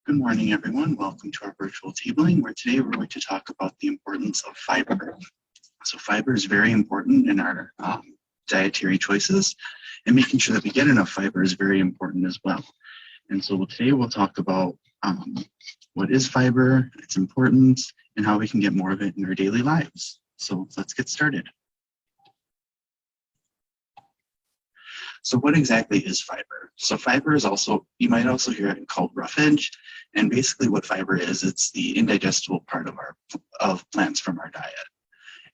Good morning, everyone. Welcome to our virtual tabling, where today we're going to talk about the importance of fiber. So fiber is very important in our dietary choices, and making sure that we get enough fiber is very important as well. And so today we'll talk about what is fiber, its importance, and how we can get more of it in our daily lives. So let's get started. So what exactly is fiber? So fiber is also, you might also hear it called roughage. And basically what fiber is, it's the indigestible part of plants from our diet.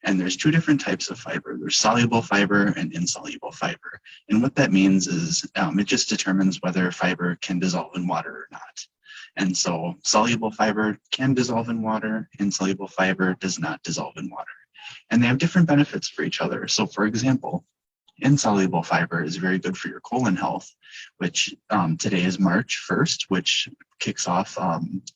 And there's two different types of fiber. There's soluble fiber and insoluble fiber. And what that means is it just determines whether fiber can dissolve in water or not. And so soluble fiber can dissolve in water, insoluble fiber does not dissolve in water. And they have different benefits for each other. So for example, insoluble fiber is very good for your colon health, which today is March 1st, which kicks off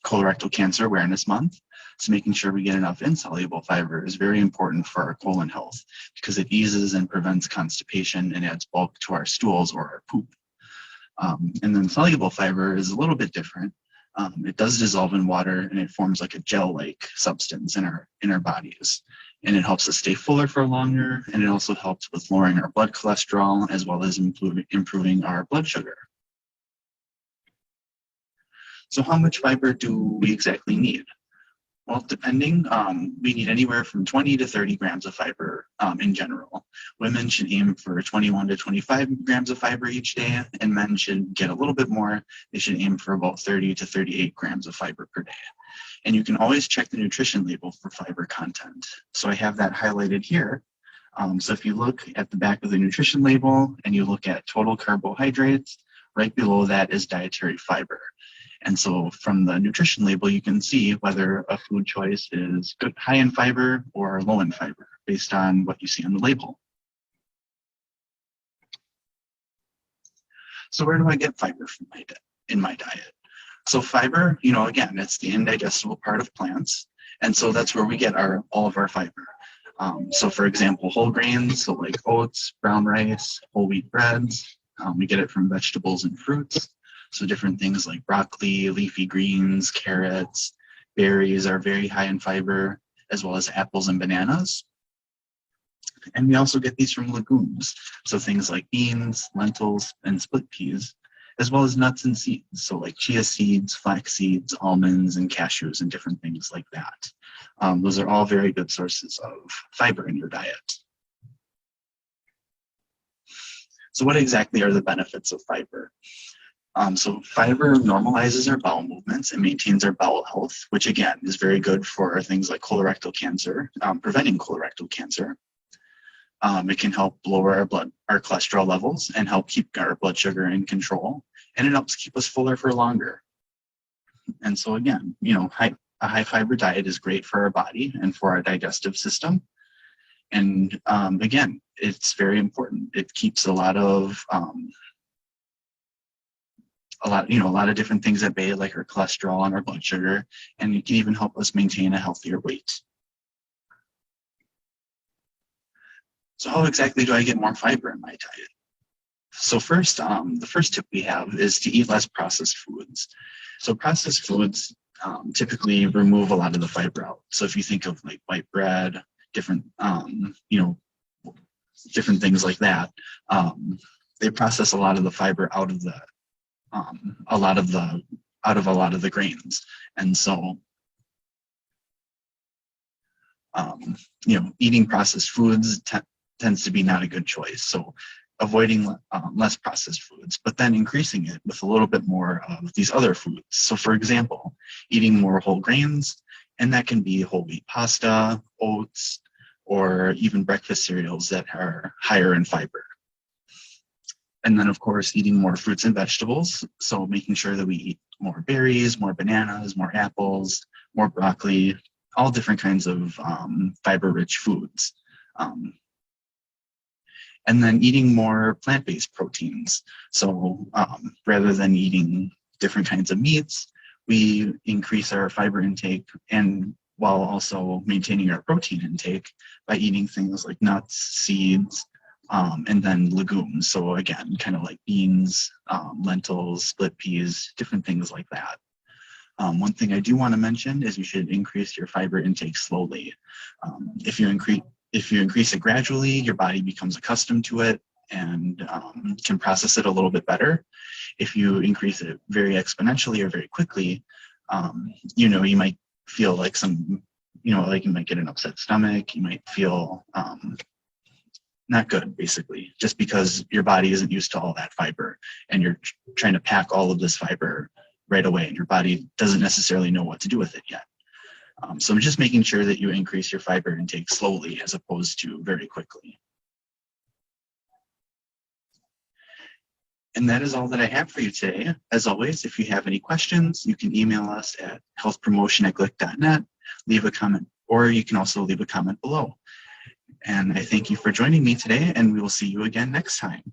Colorectal Cancer Awareness Month. So making sure we get enough insoluble fiber is very important for our colon health because it eases and prevents constipation and adds bulk to our stools or our poop. And then soluble fiber is a little bit different. It does dissolve in water and it forms like a gel-like substance in our bodies. And it helps us stay fuller for longer, and it also helps with lowering our blood cholesterol as well as improving our blood sugar. So how much fiber do we exactly need? Well, depending, we need anywhere from 20 to 30 grams of fiber in general. Women should aim for 21 to 25 grams of fiber each day, and men should get a little bit more. They should aim for about 30 to 38 grams of fiber per day. And you can always check the nutrition label for fiber content. So I have that highlighted here. So if you look at the back of the nutrition label and you look at total carbohydrates, right below that is dietary fiber. And so from the nutrition label, you can see whether a food choice is good, high in fiber or low in fiber based on what you see on the label. So where do I get fiber from in my diet? So fiber, again, it's the indigestible part of plants. And so that's where we get all of our fiber. So for example, whole grains, so like oats, brown rice, whole wheat breads. We get it from vegetables and fruits. So different things like broccoli, leafy greens, carrots, berries are very high in fiber, as well as apples and bananas. And we also get these from legumes. So things like beans, lentils, and split peas, as well as nuts and seeds. So like chia seeds, flax seeds, almonds, and cashews, and different things like that. Those are all very good sources of fiber in your diet. So what exactly are the benefits of fiber? So fiber normalizes our bowel movements and maintains our bowel health, which again is very good for things like colorectal cancer, preventing colorectal cancer. It can help lower our cholesterol levels and help keep our blood sugar in control, and it helps keep us fuller for longer. And so again, a high fiber diet is great for our body and for our digestive system. And again, it's very important. It keeps a lot of different things at bay, like our cholesterol and our blood sugar, and it can even help us maintain a healthier weight. So how exactly do I get more fiber in my diet? So first, the first tip we have is to eat less processed foods. So processed foods typically remove a lot of the fiber out. So if you think of like white bread, different things like that, they process a lot of the fiber out of a lot of the grains. And so eating processed foods tends to be not a good choice. So avoiding less processed foods, but then increasing it with a little bit more of these other foods. So for example, eating more whole grains, and that can be whole wheat pasta, oats, or even breakfast cereals that are higher in fiber. And then of course, eating more fruits and vegetables. So making sure that we eat more berries, more bananas, more apples, more broccoli, all different kinds of fiber-rich foods. And then eating more plant-based proteins. So rather than eating different kinds of meats, we increase our fiber intake and while also maintaining our protein intake by eating things like nuts, seeds, and then legumes. So again, kind of like beans, lentils, split peas, different things like that. One thing I do want to mention is you should increase your fiber intake slowly. If you increase it gradually, your body becomes accustomed to it and can process it a little bit better. If you increase it very exponentially or very quickly, you might feel like like you might get an upset stomach. You might feel not good, basically, just because your body isn't used to all that fiber and you're trying to pack all of this fiber right away and your body doesn't necessarily know what to do with it yet. So I'm just making sure that you increase your fiber intake slowly as opposed to very quickly. And that is all that I have for you today. As always, if you have any questions, you can email us at healthpromotion@glick.net, leave a comment, or you can also leave a comment below. And I thank you for joining me today, and we will see you again next time.